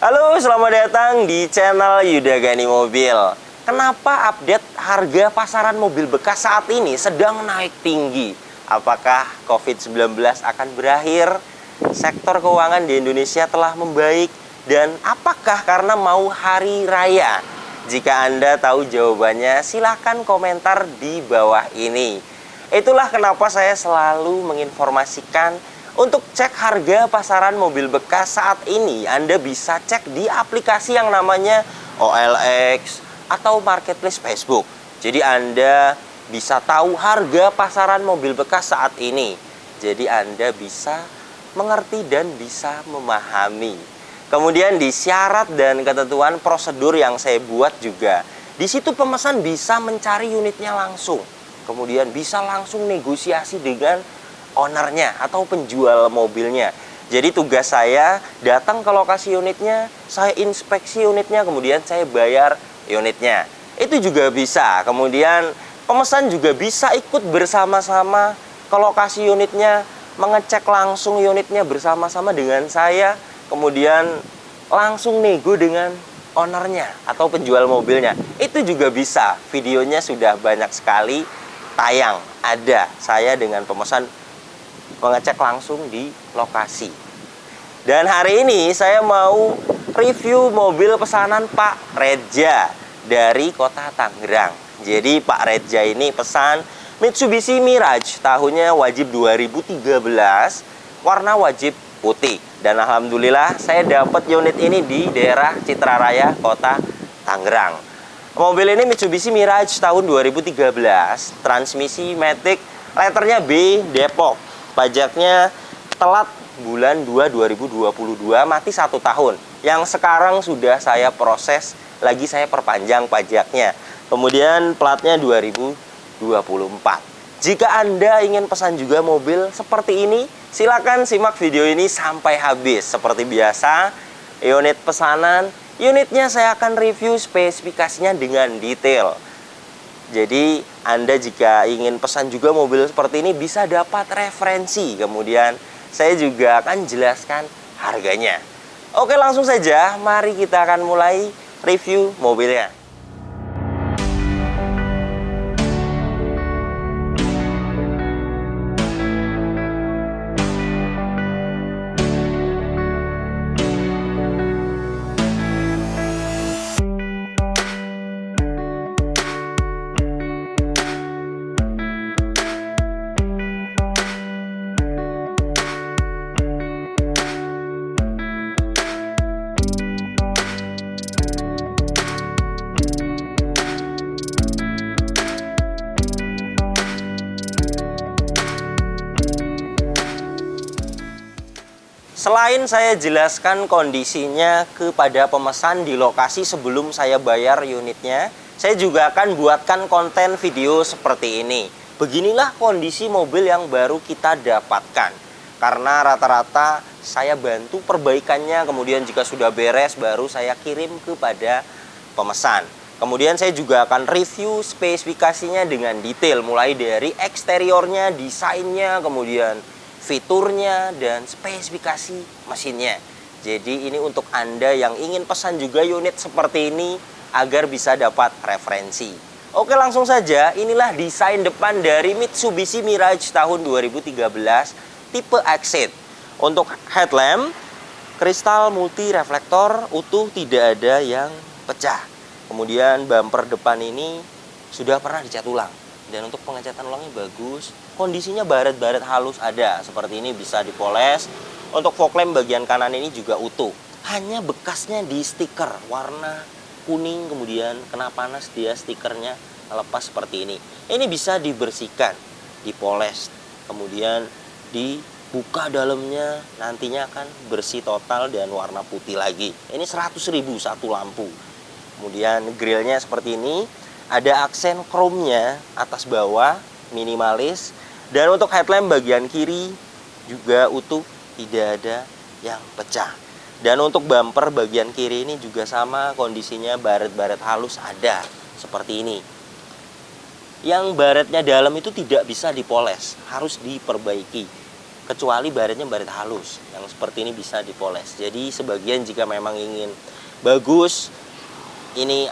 Halo, selamat datang di channel Yuda Gani Mobil. Kenapa update harga pasaran mobil bekas saat ini sedang naik tinggi? Apakah COVID-19 akan berakhir? Sektor keuangan di Indonesia telah membaik. Dan apakah karena mau hari raya? Jika Anda tahu jawabannya, silahkan komentar di bawah ini. Itulah kenapa saya selalu menginformasikan untuk cek harga pasaran mobil bekas saat ini. Anda bisa cek di aplikasi yang namanya OLX atau Marketplace Facebook. Jadi Anda bisa tahu harga pasaran mobil bekas saat ini. Jadi Anda bisa mengerti dan bisa memahami. Kemudian di syarat dan ketentuan prosedur yang saya buat juga, di situ pemesan bisa mencari unitnya langsung. Kemudian bisa langsung negosiasi dengan ownernya atau penjual mobilnya. Jadi tugas saya datang ke lokasi unitnya, saya inspeksi unitnya, kemudian saya bayar unitnya. Itu juga bisa. Kemudian pemesan juga bisa ikut bersama-sama ke lokasi unitnya, mengecek langsung unitnya bersama-sama dengan saya, kemudian langsung nego dengan ownernya atau penjual mobilnya. Itu juga bisa. Videonya sudah banyak sekali tayang. Ada saya dengan pemesan mengecek langsung di lokasi. Dan hari ini saya mau review mobil pesanan Pak Reja dari kota Tangerang. Jadi Pak Reja ini pesan Mitsubishi Mirage, tahunnya wajib 2013, warna wajib putih. Dan alhamdulillah saya dapat unit ini di daerah Citra Raya, kota Tangerang. Mobil ini Mitsubishi Mirage tahun 2013, transmisi matic, letternya B, Depok. Pajaknya telat bulan 2 2022, mati 1 tahun. Yang sekarang sudah saya proses, lagi saya perpanjang pajaknya. Kemudian platnya 2024. Jika Anda ingin pesan juga mobil seperti ini, silakan simak video ini sampai habis. Seperti biasa, unit pesanan, unitnya saya akan review spesifikasinya dengan detail. Jadi Anda jika ingin pesan juga mobil seperti ini bisa dapat referensi. Kemudian saya juga akan jelaskan harganya. Oke, langsung saja mari kita akan mulai review mobilnya. Selain saya jelaskan kondisinya kepada pemesan di lokasi sebelum saya bayar unitnya, saya juga akan buatkan konten video seperti ini. Beginilah kondisi mobil yang baru kita dapatkan. Karena rata-rata saya bantu perbaikannya, kemudian jika sudah beres baru saya kirim kepada pemesan. Kemudian saya juga akan review spesifikasinya dengan detail, mulai dari eksteriornya, desainnya, kemudian fiturnya, dan spesifikasi mesinnya. Jadi ini untuk Anda yang ingin pesan juga unit seperti ini agar bisa dapat referensi. Oke, langsung saja. Inilah desain depan dari Mitsubishi Mirage tahun 2013 tipe Exit. Untuk headlamp, kristal multi reflektor utuh, tidak ada yang pecah. Kemudian bumper depan ini sudah pernah dicat ulang. Dan untuk pengecatan ulangnya bagus. Kondisinya baret-baret halus ada. Seperti ini bisa dipoles. Untuk fog lamp bagian kanan ini juga utuh. Hanya bekasnya di stiker warna kuning. Kemudian kena panas dia stikernya lepas seperti ini. Ini bisa dibersihkan, dipoles. Kemudian dibuka dalamnya. Nantinya akan bersih total dan warna putih lagi. Ini 100.000 satu lampu. Kemudian grillnya seperti ini. Ada aksen chrome-nya atas bawah, minimalis. Dan untuk headlamp bagian kiri juga utuh, tidak ada yang pecah. Dan untuk bumper bagian kiri ini juga sama, kondisinya baret-baret halus ada, seperti ini. Yang baretnya dalam itu tidak bisa dipoles, harus diperbaiki. kecuali baretnya baret halus. Yang seperti ini bisa dipoles. Jadi sebagian jika memang ingin bagus, ini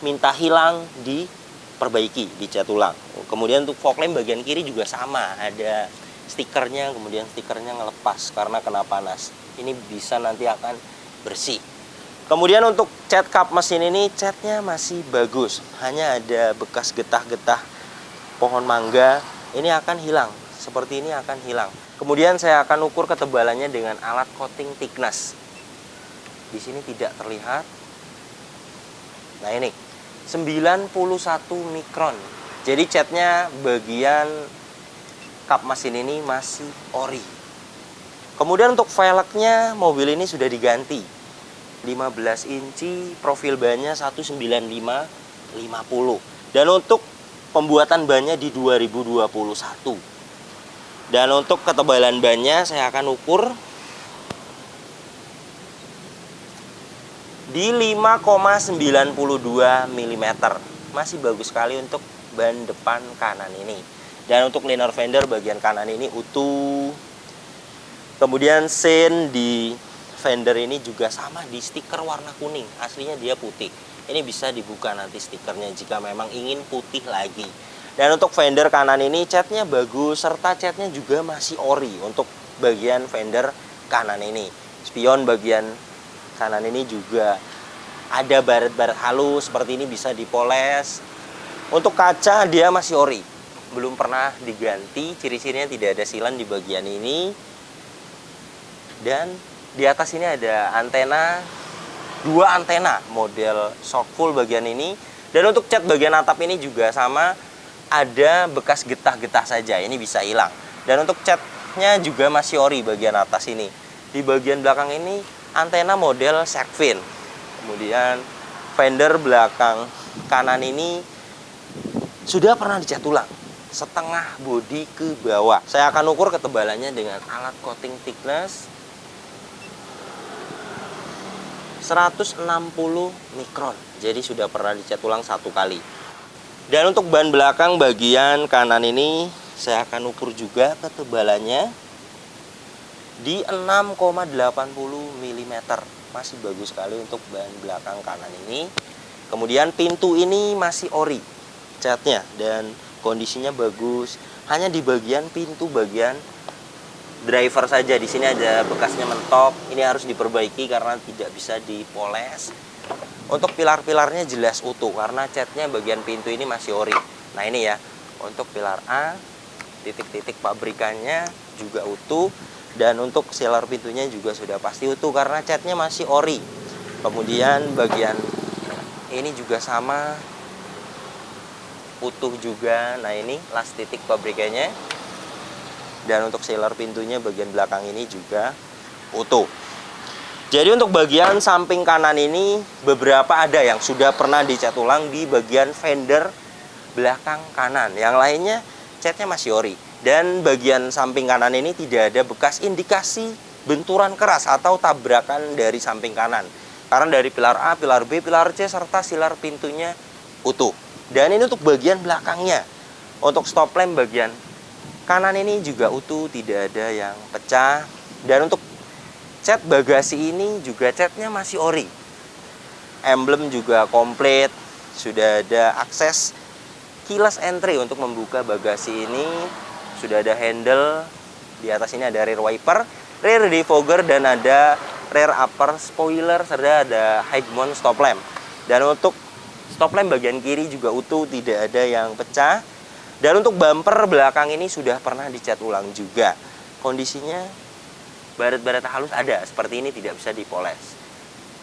minta hilang, diperbaiki, dicat ulang. Kemudian untuk fog lamp bagian kiri juga sama, ada stikernya, kemudian stikernya ngelepas karena kena panas. Ini bisa nanti akan bersih. Kemudian untuk cat kap mesin ini, catnya masih bagus, hanya ada bekas getah-getah pohon mangga. Ini akan hilang, seperti ini akan hilang. Kemudian saya akan ukur ketebalannya dengan alat coating thickness. Di sini tidak terlihat. Nah ini 91 mikron. Jadi catnya bagian kap mesin ini masih ori. Kemudian untuk velgnya mobil ini sudah diganti. 15 inci, profil bannya 195/50. Dan untuk pembuatan bannya di 2021. Dan untuk ketebalan bannya saya akan ukur di 5,92 mm. Masih bagus sekali untuk ban depan kanan ini. Dan untuk liner fender bagian kanan ini utuh. Kemudian sein di fender ini juga sama, di stiker warna kuning. Aslinya dia putih. Ini bisa dibuka nanti stikernya jika memang ingin putih lagi. Dan untuk fender kanan ini catnya bagus, serta catnya juga masih ori untuk bagian fender kanan ini. Spion bagian kanan ini juga ada baret-baret halus seperti ini, bisa dipoles. Untuk kaca dia masih ori, belum pernah diganti. Ciri-cirinya tidak ada silan di bagian ini. Dan di atas ini ada antena, 2 antena model shock full bagian ini. Dan untuk cat bagian atap ini juga sama, ada bekas getah-getah saja, ini bisa hilang. Dan untuk catnya juga masih ori bagian atas ini. Di bagian belakang ini antena model shark fin. Kemudian fender belakang kanan ini sudah pernah dicat ulang, setengah bodi ke bawah. Saya akan ukur ketebalannya dengan alat coating thickness 160 mikron. Jadi sudah pernah dicat ulang 1 kali. Dan untuk ban belakang bagian kanan ini saya akan ukur juga ketebalannya di 6,80 mm. Masih bagus sekali untuk ban belakang kanan ini. Kemudian pintu ini masih ori catnya dan kondisinya bagus. Hanya di bagian pintu bagian driver saja, di sini ada bekasnya mentok. Ini harus diperbaiki karena tidak bisa dipoles. Untuk pilar-pilarnya jelas utuh karena catnya bagian pintu ini masih ori. Nah ini ya, untuk pilar A, titik-titik pabrikannya juga utuh. Dan untuk sealer pintunya juga sudah pasti utuh karena catnya masih ori. Kemudian bagian ini juga sama, utuh juga. Nah ini las titik pabrikannya. Dan untuk sealer pintunya bagian belakang ini juga utuh. Jadi untuk bagian samping kanan ini beberapa ada yang sudah pernah dicat ulang di bagian fender belakang kanan. Yang lainnya catnya masih ori. Dan bagian samping kanan ini tidak ada bekas indikasi benturan keras atau tabrakan dari samping kanan. Karena dari pilar A, pilar B, pilar C, serta sealer pintunya utuh. Dan ini untuk bagian belakangnya. Untuk stop lamp bagian kanan ini juga utuh, tidak ada yang pecah. Dan untuk cat bagasi ini juga catnya masih ori. Emblem juga komplit. Sudah ada akses keyless entry untuk membuka bagasi ini. Sudah ada handle. Di atas ini ada rear wiper, rear defogger, dan ada rear upper spoiler, serta ada high mount stop lamp. Dan untuk stop lamp bagian kiri juga utuh, tidak ada yang pecah. Dan untuk bumper belakang ini sudah pernah dicat ulang juga. Kondisinya baret-baret halus ada, seperti ini tidak bisa dipoles.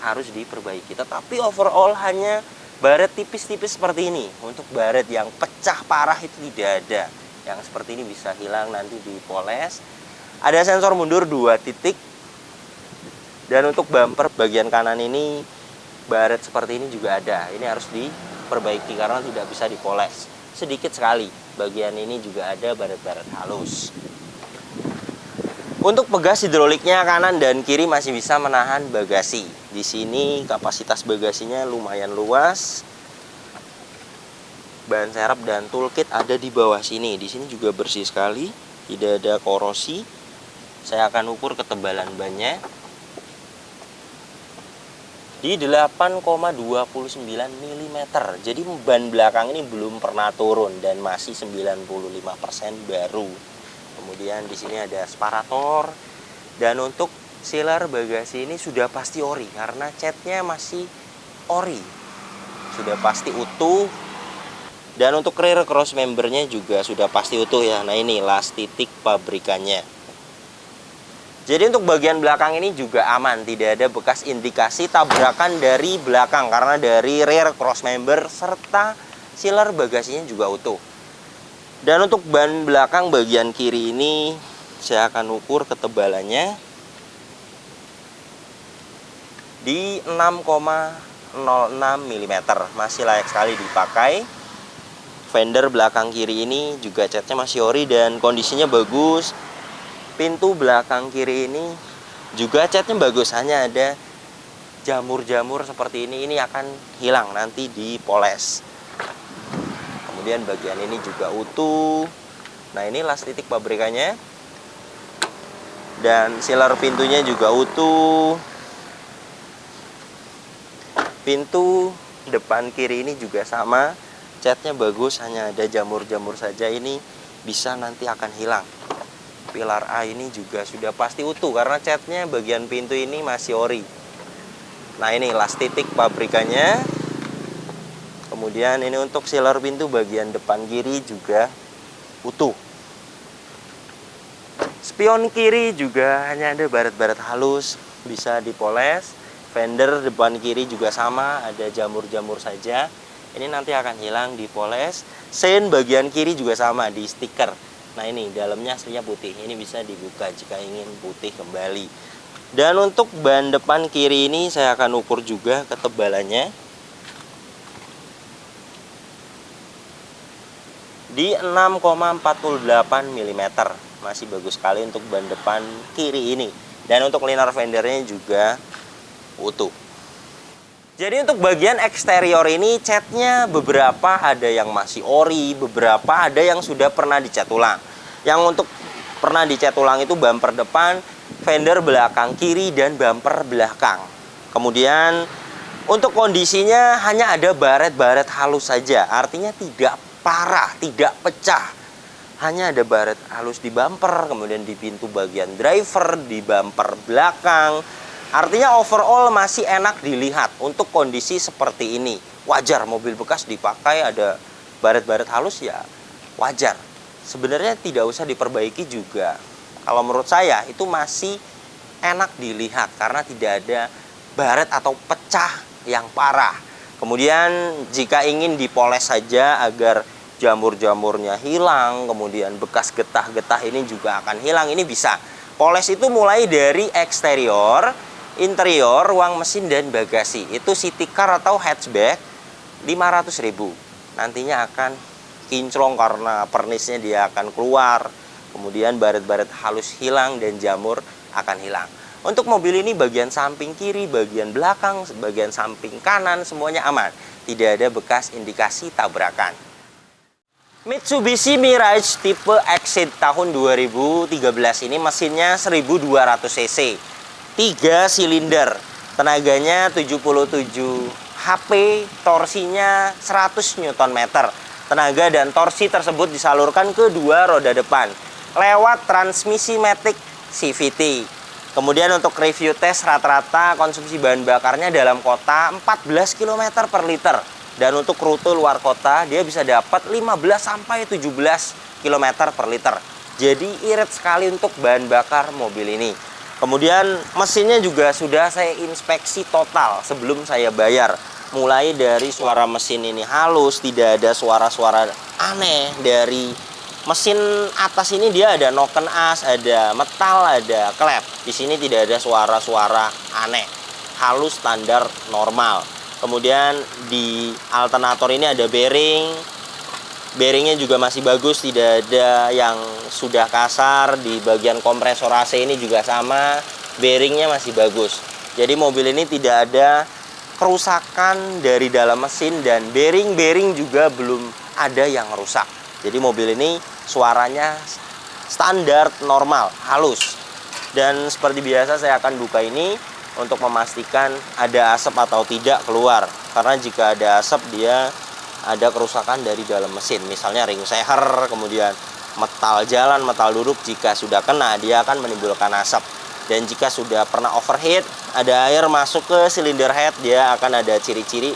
Harus diperbaiki. Tetapi overall hanya baret tipis-tipis seperti ini. Untuk baret yang pecah parah itu tidak ada. Yang seperti ini bisa hilang nanti dipoles. Ada sensor mundur 2 titik. Dan untuk bumper bagian kanan ini baret seperti ini juga ada. Ini harus diperbaiki karena tidak bisa dipoles. Sedikit sekali. Bagian ini juga ada baret-baret halus. Untuk pegas hidroliknya kanan dan kiri masih bisa menahan bagasi. Di sini kapasitas bagasinya lumayan luas. Ban serep dan toolkit ada di bawah sini. Di sini juga bersih sekali, tidak ada korosi. Saya akan ukur ketebalan bannya di 8,29 mm. Jadi ban belakang ini belum pernah turun dan masih 95% baru. Kemudian di sini ada separator, dan untuk sealer bagasi ini sudah pasti ori karena catnya masih ori, sudah pasti utuh. Dan untuk rear cross membernya juga sudah pasti utuh ya. Nah, ini las titik pabrikannya. Jadi untuk bagian belakang ini juga aman, tidak ada bekas indikasi tabrakan dari belakang karena dari rear cross member serta sealer bagasinya juga utuh. Dan untuk ban belakang bagian kiri ini saya akan ukur ketebalannya di 6,06 mm. Masih layak sekali dipakai. Fender belakang kiri ini juga catnya masih ori dan kondisinya bagus. Pintu belakang kiri ini juga catnya bagus, hanya ada jamur-jamur seperti ini akan hilang nanti dipoles. Kemudian bagian ini juga utuh. Nah, ini las titik pabrikannya. Dan sealer pintunya juga utuh. Pintu depan kiri ini juga sama. Catnya bagus, hanya ada jamur-jamur saja, ini bisa nanti akan hilang. Pilar A ini juga sudah pasti utuh karena catnya bagian pintu ini masih ori. Nah, ini las titik pabrikannya. Kemudian ini untuk sealer pintu bagian depan kiri juga utuh. Spion kiri juga hanya ada baret-baret halus, bisa dipoles. Fender depan kiri juga sama, ada jamur-jamur saja. Ini nanti akan hilang dipoles. Sein bagian kiri juga sama, di stiker. Nah, ini dalamnya aslinya putih. Ini bisa dibuka jika ingin putih kembali. Dan untuk ban depan kiri ini saya akan ukur juga ketebalannya di 6,48 mm. Masih bagus sekali untuk ban depan kiri ini. Dan untuk liner fendernya juga utuh. Jadi untuk bagian eksterior ini catnya beberapa ada yang masih ori, beberapa ada yang sudah pernah dicat ulang. Yang untuk pernah dicat ulang itu bumper depan, fender belakang kiri, dan bumper belakang. Kemudian untuk kondisinya hanya ada baret-baret halus saja, artinya tidak parah, tidak pecah. Hanya ada baret halus di bumper, kemudian di pintu bagian driver, di bumper belakang. Artinya overall masih enak dilihat untuk kondisi seperti ini. Wajar mobil bekas dipakai ada baret-baret halus, ya wajar. Sebenarnya tidak usah diperbaiki juga. Kalau menurut saya itu masih enak dilihat karena tidak ada baret atau pecah yang parah. Kemudian jika ingin dipoles saja agar jamur-jamurnya hilang, kemudian bekas getah-getah ini juga akan hilang, ini bisa. Poles itu mulai dari eksterior, interior, ruang mesin, dan bagasi. Itu city car atau hatchback 500.000. Nantinya akan kinclong karena pernisnya dia akan keluar. Kemudian baret-baret halus hilang dan jamur akan hilang. Untuk mobil ini bagian samping kiri, bagian belakang, bagian samping kanan semuanya aman. Tidak ada bekas indikasi tabrakan. Mitsubishi Mirage tipe Exit tahun 2013 ini mesinnya 1200 cc. 3 silinder, tenaganya 77 HP, torsinya 100 Nm. Tenaga dan torsi tersebut disalurkan ke dua roda depan lewat transmisi matic CVT. Kemudian untuk review tes rata-rata konsumsi bahan bakarnya dalam kota 14 km per liter. Dan untuk rute luar kota dia bisa dapat 15 sampai 17 km per liter. Jadi irit sekali untuk bahan bakar mobil ini. Kemudian mesinnya juga sudah saya inspeksi total sebelum saya bayar. Mulai dari suara mesin ini halus, tidak ada suara-suara aneh. Dari mesin atas ini dia ada noken as, ada metal, ada klep. Di sini tidak ada suara-suara aneh. Halus standar normal. Kemudian di alternator ini ada bearing. Bearingnya juga masih bagus, tidak ada yang sudah kasar. Di bagian kompresor AC ini juga sama, bearingnya masih bagus. Jadi mobil ini tidak ada kerusakan dari dalam mesin dan bearing juga belum ada yang rusak. Jadi mobil ini suaranya standar normal, halus. Dan seperti biasa saya akan buka ini untuk memastikan ada asap atau tidak keluar. Karena jika ada asap dia ada kerusakan dari dalam mesin. Misalnya ring seher, kemudian metal jalan, metal duduk, jika sudah kena dia akan menimbulkan asap. Dan jika sudah pernah overheat, ada air masuk ke silinder head, dia akan ada ciri-ciri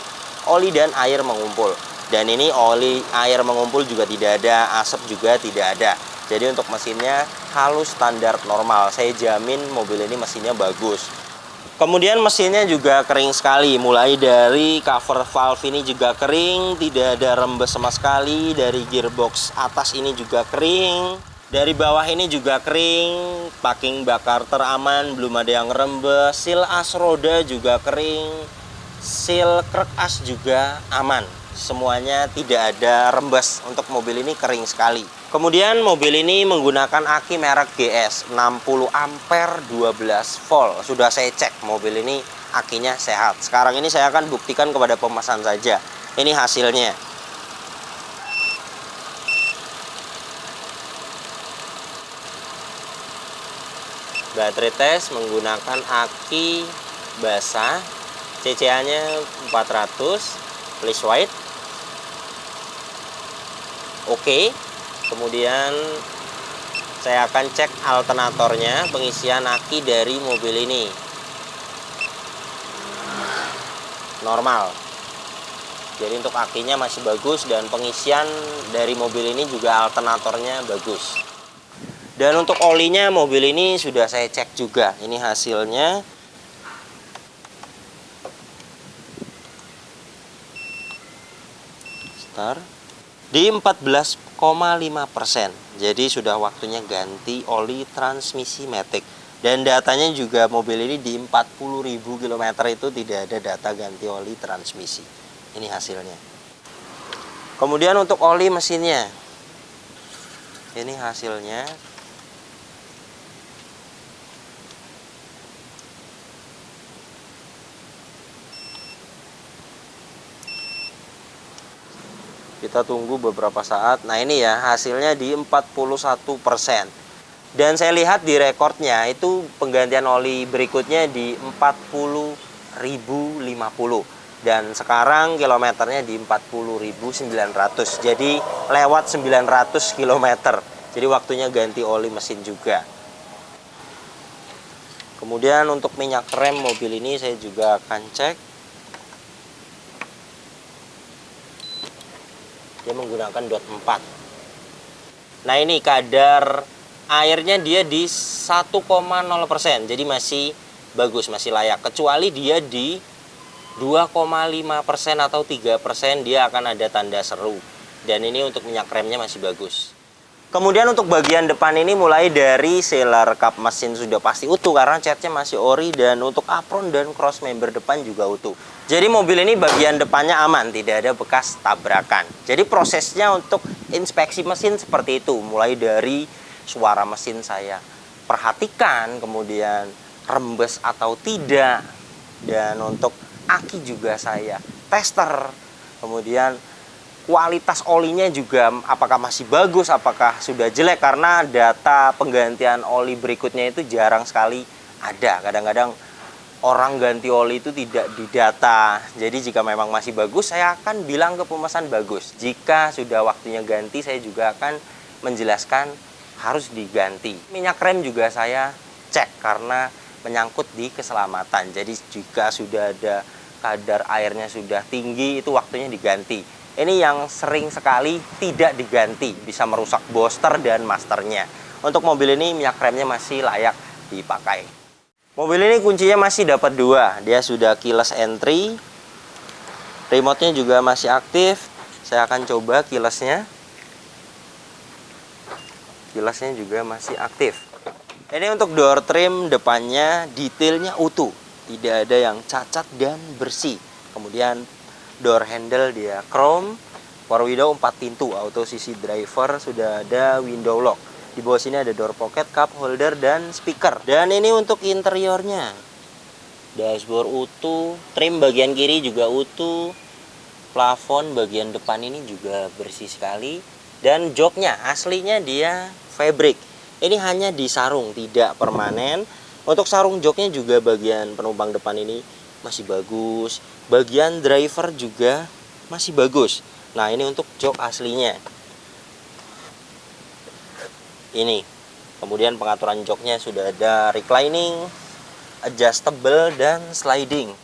oli dan air mengumpul. Dan ini oli air mengumpul juga tidak ada, asap juga tidak ada. Jadi untuk mesinnya halus standar normal. Saya jamin mobil ini mesinnya bagus. Kemudian mesinnya juga kering sekali. Mulai dari cover valve ini juga kering, tidak ada rembes sama sekali. Dari gearbox atas ini juga kering. Dari bawah ini juga kering. Packing bakar teraman, belum ada yang rembes. Seal as roda juga kering. Seal krek as juga aman. Semuanya tidak ada rembes. Untuk mobil ini kering sekali. Kemudian mobil ini menggunakan aki merek GS 60 ampere 12 volt. Sudah saya cek, mobil ini akinya sehat. Sekarang ini saya akan buktikan kepada pemesan saja. Ini hasilnya. Baterai tes menggunakan aki basah. CCA-nya 400, please white. Oke. Kemudian saya akan cek alternatornya, pengisian aki dari mobil ini. Normal. Jadi untuk akinya masih bagus dan pengisian dari mobil ini juga alternatornya bagus. Dan untuk olinya mobil ini sudah saya cek juga. Ini hasilnya. Start. Di 14,5%. Jadi sudah waktunya ganti oli transmisi matic. Dan datanya juga mobil ini di 40.000 km itu tidak ada data ganti oli transmisi. Ini hasilnya. Kemudian untuk oli mesinnya. Ini hasilnya. Kita tunggu beberapa saat. Nah ini ya hasilnya di 41%. Dan saya lihat di rekornya itu penggantian oli berikutnya di 40.050. Dan sekarang kilometernya di 40.900. Jadi lewat 900 km. Jadi waktunya ganti oli mesin juga. Kemudian untuk minyak rem mobil ini saya juga akan cek. Dia menggunakan dot 4. Nah ini kadar airnya dia di 1,0%. Jadi masih bagus, masih layak. Kecuali dia di 2,5% atau 3% dia akan ada tanda seru. Dan ini untuk minyak remnya masih bagus. Kemudian untuk bagian depan ini mulai dari sealer kap mesin sudah pasti utuh karena catnya masih ori, dan untuk apron dan cross member depan juga utuh. Jadi mobil ini bagian depannya aman, tidak ada bekas tabrakan. Jadi prosesnya untuk inspeksi mesin seperti itu, mulai dari suara mesin saya perhatikan, kemudian rembes atau tidak, dan untuk aki juga saya tester, kemudian kualitas olinya juga apakah masih bagus, apakah sudah jelek, karena data penggantian oli berikutnya itu jarang sekali ada. Kadang-kadang orang ganti oli itu tidak didata. Jadi jika memang masih bagus, saya akan bilang ke pemesan bagus. Jika sudah waktunya ganti, saya juga akan menjelaskan harus diganti. Minyak rem juga saya cek karena menyangkut di keselamatan. Jadi jika sudah ada kadar airnya sudah tinggi, itu waktunya diganti. Ini yang sering sekali tidak diganti, bisa merusak booster dan masternya. Untuk mobil ini minyak remnya masih layak dipakai. Mobil ini kuncinya masih dapat 2. Dia sudah keyless entry. Remote-nya juga masih aktif. Saya akan coba keyless-nya. Keyless-nya juga masih aktif. Ini untuk door trim depannya detailnya utuh. Tidak ada yang cacat dan bersih. Kemudian door handle dia chrome, power window 4 pintu, auto sisi driver, sudah ada window lock. Di bawah sini ada door pocket, cup holder, dan speaker. Dan ini untuk interiornya. Dashboard utuh, trim bagian kiri juga utuh, plafon bagian depan ini juga bersih sekali. Dan joknya aslinya dia fabric. Ini hanya di sarung, tidak permanen. Untuk sarung joknya juga bagian penumpang depan ini masih bagus. Bagian driver juga masih bagus. Nah, ini untuk jok aslinya. Ini. Kemudian pengaturan joknya sudah ada reclining, adjustable, dan sliding.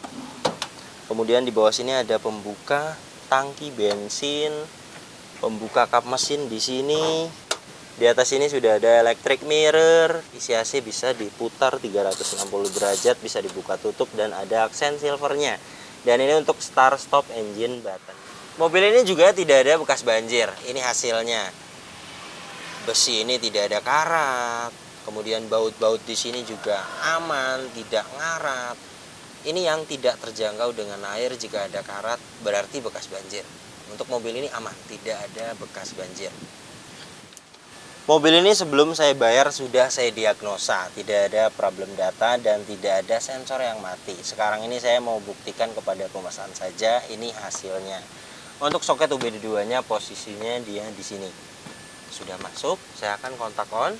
Kemudian di bawah sini ada pembuka tangki bensin, pembuka kap mesin di sini. Di atas ini sudah ada electric mirror, isi AC bisa diputar 360 derajat, bisa dibuka tutup, dan ada aksen silvernya. Dan ini untuk start stop engine button. Mobil ini juga tidak ada bekas banjir, ini hasilnya. Besi ini tidak ada karat, kemudian baut-baut di sini juga aman, tidak ngarat. Ini yang tidak terjangkau dengan air. Jika ada karat berarti bekas banjir. Untuk mobil ini aman, tidak ada bekas banjir. Mobil ini sebelum saya bayar sudah saya diagnosa, tidak ada problem data dan tidak ada sensor yang mati. Sekarang ini saya mau buktikan kepada pemesan saja, ini hasilnya. Untuk soket UBD2-nya posisinya dia di sini. Sudah masuk, saya akan kontak on.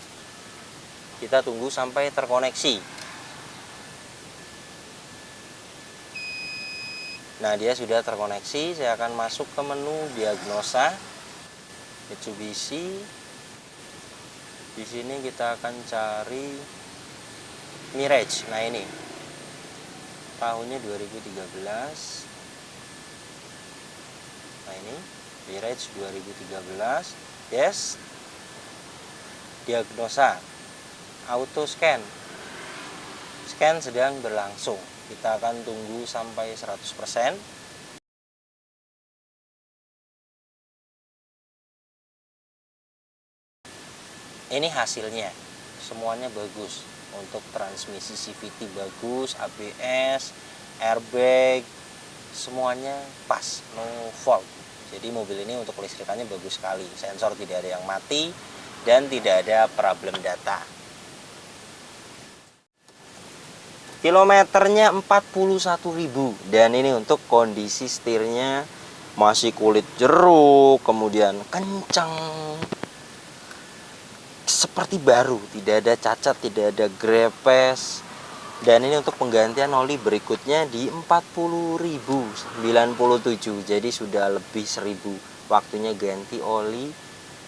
Kita tunggu sampai terkoneksi. Nah, dia sudah terkoneksi. Saya akan masuk ke menu diagnosa Mitsubishi. Di sini kita akan cari Mirage. Nah, ini tahunnya 2013. Nah, ini Mirage 2013. Yes. Diagnosa. Auto scan. Scan sedang berlangsung. Kita akan tunggu sampai 100%. Ini hasilnya. Semuanya bagus. Untuk transmisi CVT bagus, ABS, airbag, semuanya pas, no fault. Jadi mobil ini untuk listrikannya bagus sekali. Sensor tidak ada yang mati dan tidak ada problem data. Kilometernya 41.000 dan ini untuk kondisi setirnya masih kulit jeruk, kemudian kencang. Seperti baru, tidak ada cacat, tidak ada grepes. Dan ini untuk penggantian oli berikutnya di 40.097. Jadi sudah lebih 1.000 waktunya ganti oli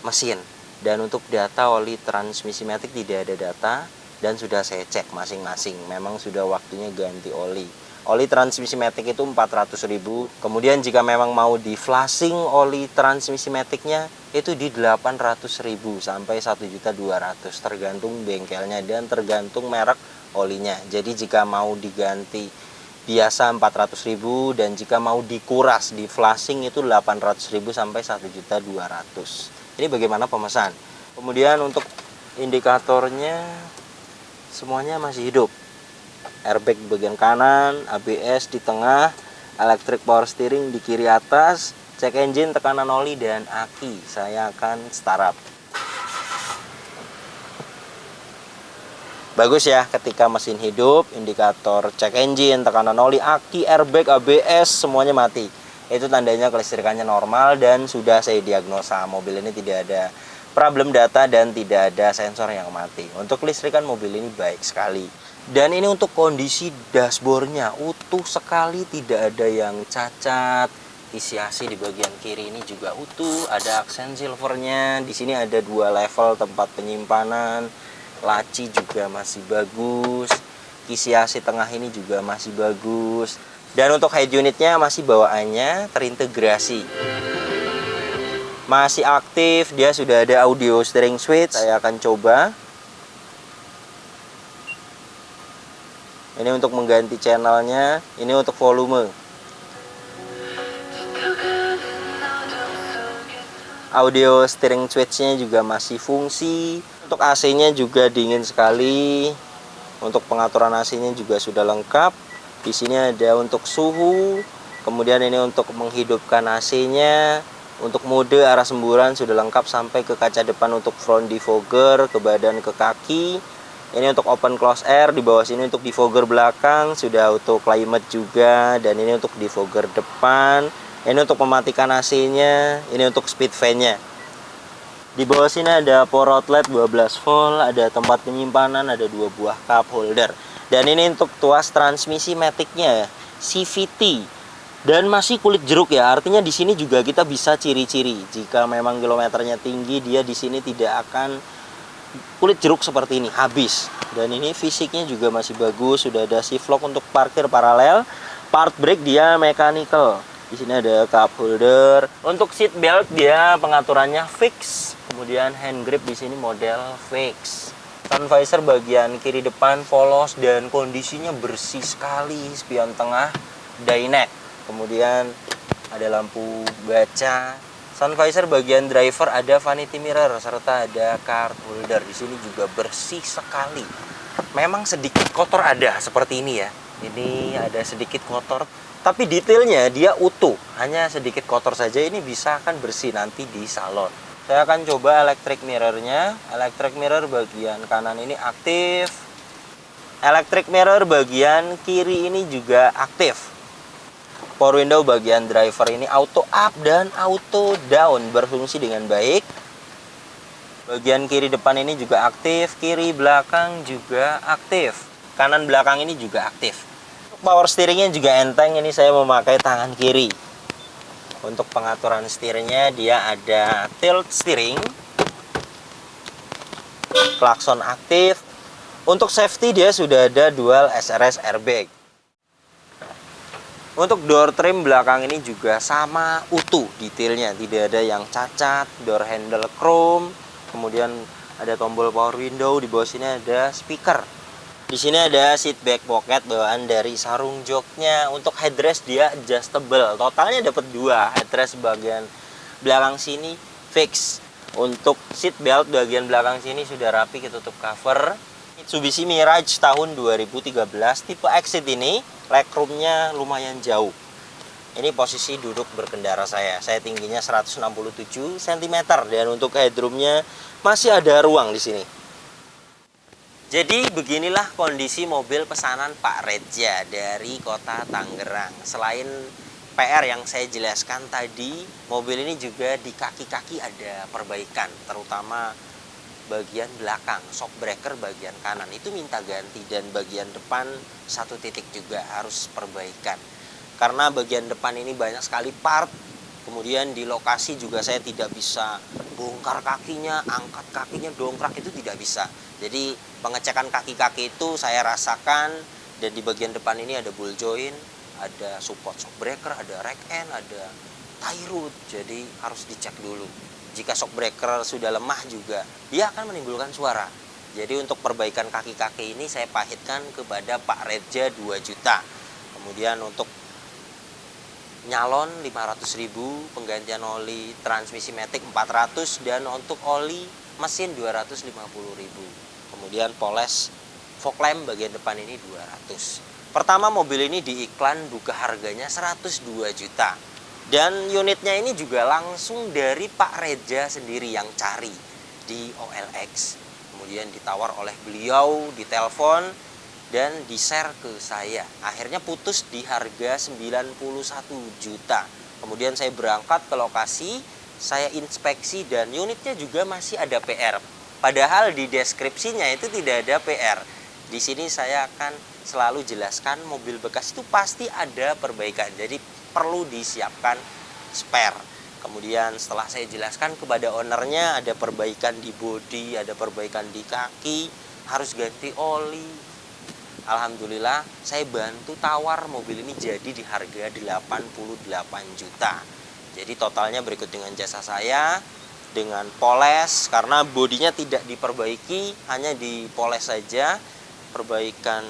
mesin. Dan untuk data oli transmisi matic tidak ada data dan sudah saya cek masing-masing. Memang sudah waktunya ganti oli. Oli transmisi matic itu 400.000. Kemudian jika memang mau di flashing oli transmisi maticnya itu di 800.000 sampai 1.200.000 tergantung bengkelnya dan tergantung merek olinya. Jadi jika mau diganti biasa 400.000 dan jika mau dikuras di flashing itu 800.000 sampai 1.200.000. Ini bagaimana pemesan. Kemudian untuk indikatornya semuanya masih hidup. Airbag di bagian kanan, ABS di tengah, electric power steering di kiri atas, cek engine, tekanan oli, dan aki. Saya akan startup. Bagus ya ketika mesin hidup, indikator cek engine, tekanan oli, aki, airbag, ABS semuanya mati. Itu tandanya kelistrikannya normal dan sudah saya diagnosa. Mobil ini tidak ada problem data dan tidak ada sensor yang mati. Untuk kelistrikan mobil ini baik sekali. Dan ini untuk kondisi dashboardnya utuh sekali, tidak ada yang cacat. Isi AC di bagian kiri ini juga utuh, ada aksen silvernya. Di sini ada 2 level tempat penyimpanan. Laci juga masih bagus. Kisi AC tengah ini juga masih bagus. Dan untuk head unitnya masih bawaannya terintegrasi. Masih aktif, dia sudah ada audio steering switch. Saya akan coba. Ini untuk mengganti channelnya, ini untuk volume. Audio steering switch-nya juga masih fungsi. Untuk AC-nya juga dingin sekali. Untuk pengaturan AC-nya juga sudah lengkap. Di sini ada untuk suhu. Kemudian ini untuk menghidupkan AC-nya. Untuk mode arah semburan sudah lengkap sampai ke kaca depan untuk front defogger, ke badan, ke kaki. Ini untuk open close air. Di bawah sini untuk defogger belakang sudah auto climate juga. Dan ini untuk defogger depan. Ini untuk mematikan AC-nya. Ini untuk speed fan-nya. Di bawah sini ada power outlet 12 volt, ada tempat penyimpanan, ada 2 buah cup holder. Dan ini untuk tuas transmisi matic-nya ya, CVT. Dan masih kulit jeruk ya, artinya di sini juga kita bisa ciri-ciri. Jika memang kilometernya tinggi, dia di sini tidak akan kulit jeruk seperti ini, habis. Dan ini fisiknya juga masih bagus, sudah ada shift lock untuk parkir paralel. Part brake dia mechanical. Di sini ada cup holder. Untuk seat belt dia pengaturannya fix. Kemudian hand grip di sini model fix. Sun visor bagian kiri depan polos dan kondisinya bersih sekali. Spion tengah Dynex. Kemudian ada lampu baca. Sun visor bagian driver ada vanity mirror serta ada card holder. Di sini juga bersih sekali. Memang sedikit kotor ada seperti ini ya. Ini ada sedikit kotor, tapi detailnya dia utuh. Hanya sedikit kotor saja, ini bisa akan bersih nanti di salon. Saya akan coba electric mirror-nya. Electric mirror bagian kanan ini aktif. Electric mirror bagian kiri ini juga aktif. Power window bagian driver ini auto up dan auto down, berfungsi dengan baik. Bagian kiri depan ini juga aktif, kiri belakang juga aktif. Kanan belakang ini juga aktif. Power steeringnya juga enteng, ini saya memakai tangan kiri. Untuk pengaturan setirnya dia ada tilt steering, klakson aktif. Untuk safety dia sudah ada dual SRS airbag. Untuk door trim belakang ini juga sama utuh detailnya, tidak ada yang cacat. Door handle chrome, kemudian ada tombol power window, di bawah sini ada speaker. Di sini ada seat back pocket bawaan dari sarung joknya. Untuk headrest dia adjustable. Totalnya dapat 2. Headrest bagian belakang sini fix. Untuk seat belt bagian belakang sini sudah rapi ketutup cover. Mitsubishi Mirage tahun 2013 tipe Exit ini legroomnya lumayan jauh. Ini posisi duduk berkendara saya. Saya tingginya 167 cm dan untuk headroomnya masih ada ruang di sini. Jadi beginilah kondisi mobil pesanan Pak Reja dari kota Tangerang. Selain PR yang saya jelaskan tadi, mobil ini juga di kaki-kaki ada perbaikan, terutama bagian belakang, shock breaker bagian kanan itu minta ganti, dan bagian depan 1 titik juga harus perbaikan. Karena bagian depan ini banyak sekali part, kemudian di lokasi juga saya tidak bisa bongkar kakinya, angkat kakinya, dongkrak, itu tidak bisa. Jadi pengecekan kaki-kaki itu saya rasakan, dan di bagian depan ini ada ball joint, ada support shock breaker, ada rack end, ada tie rod. Jadi harus dicek dulu. Jika shock breaker sudah lemah juga, dia akan menimbulkan suara. Jadi untuk perbaikan kaki-kaki ini saya pahitkan kepada Pak Reja 2 juta. Kemudian untuk nyalon 500.000, penggantian oli transmisi matic 400, dan untuk oli mesin 250.000. Kemudian poles fog lamp bagian depan ini 200. Pertama mobil ini di iklan buka harganya 102 juta. Dan unitnya ini juga langsung dari Pak Reja sendiri yang cari di OLX. Kemudian ditawar oleh beliau, ditelepon, dan di-share ke saya. Akhirnya putus di harga 91 juta. Kemudian saya berangkat ke lokasi, saya inspeksi, dan unitnya juga masih ada PR. Padahal di deskripsinya itu tidak ada PR. Di sini saya akan selalu jelaskan mobil bekas itu pasti ada perbaikan. Jadi perlu disiapkan spare. Kemudian setelah saya jelaskan kepada ownernya, ada perbaikan di bodi, ada perbaikan di kaki, harus ganti oli. Alhamdulillah saya bantu tawar mobil ini jadi di harga 88 juta. Jadi totalnya berikut dengan jasa saya, dengan poles, karena bodinya tidak diperbaiki, hanya dipoles saja, perbaikan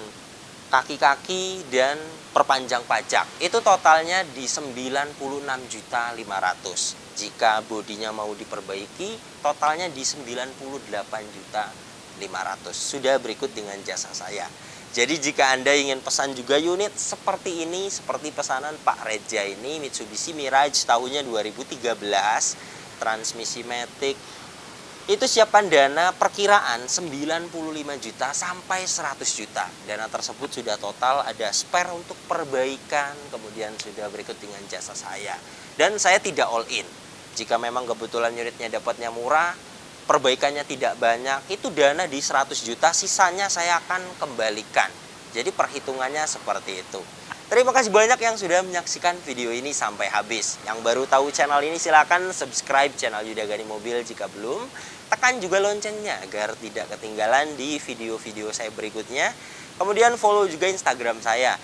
kaki-kaki dan perpanjang pajak. Itu totalnya di 96.500.000. Jika bodinya mau diperbaiki, totalnya di 98.500.000. Sudah berikut dengan jasa saya. Jadi jika Anda ingin pesan juga unit seperti ini, seperti pesanan Pak Reja ini, Mitsubishi Mirage tahunnya 2013, transmisi matic, itu siapkan dana perkiraan 95 juta sampai 100 juta. Dana tersebut sudah total, ada spare untuk perbaikan, kemudian sudah berikut dengan jasa saya. Dan saya tidak all in. Jika memang kebetulan unitnya dapatnya murah, perbaikannya tidak banyak, itu dana di 100 juta, sisanya saya akan kembalikan. Jadi perhitungannya seperti itu. Terima kasih banyak yang sudah menyaksikan video ini sampai habis. Yang baru tahu channel ini silakan subscribe channel Yuda Gani Mobil jika belum. Tekan juga loncengnya agar tidak ketinggalan di video-video saya berikutnya. Kemudian follow juga Instagram saya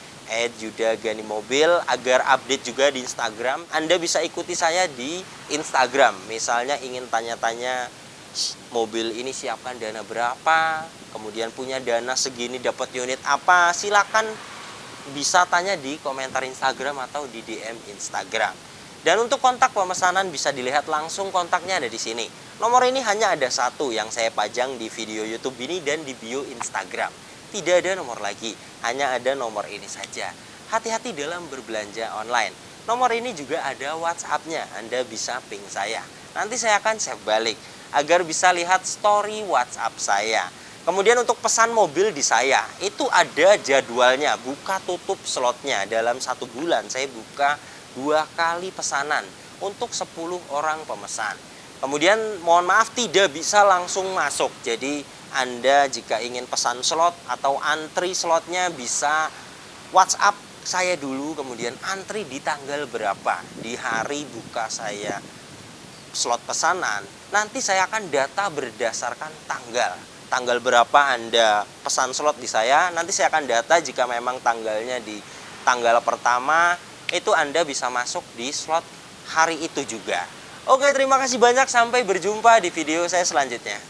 @yudaganimobil agar update juga di Instagram. Anda bisa ikuti saya di Instagram. Misalnya ingin tanya-tanya mobil ini siapkan dana berapa, kemudian punya dana segini dapat unit apa, silakan bisa tanya di komentar Instagram atau di DM Instagram. Dan untuk kontak pemesanan bisa dilihat langsung, kontaknya ada di sini. Nomor ini hanya ada satu yang saya pajang di video YouTube ini dan di bio Instagram. Tidak ada nomor lagi, hanya ada nomor ini saja. Hati-hati dalam berbelanja online. Nomor ini juga ada WhatsApp-nya, Anda bisa ping saya. Nanti saya akan save balik agar bisa lihat story WhatsApp saya. Kemudian untuk pesan mobil di saya, itu ada jadwalnya, buka tutup slotnya. Dalam 1 bulan saya buka 2 kali pesanan untuk 10 orang pemesan. Kemudian mohon maaf tidak bisa langsung masuk. Jadi Anda jika ingin pesan slot atau antri slotnya bisa WhatsApp saya dulu, kemudian antri di tanggal berapa. Di hari buka saya slot pesanan, nanti saya akan data berdasarkan tanggal berapa Anda pesan slot di saya. Nanti saya akan data jika memang tanggalnya di tanggal pertama, itu Anda bisa masuk di slot hari itu juga. Oke, terima kasih banyak, sampai berjumpa di video saya selanjutnya.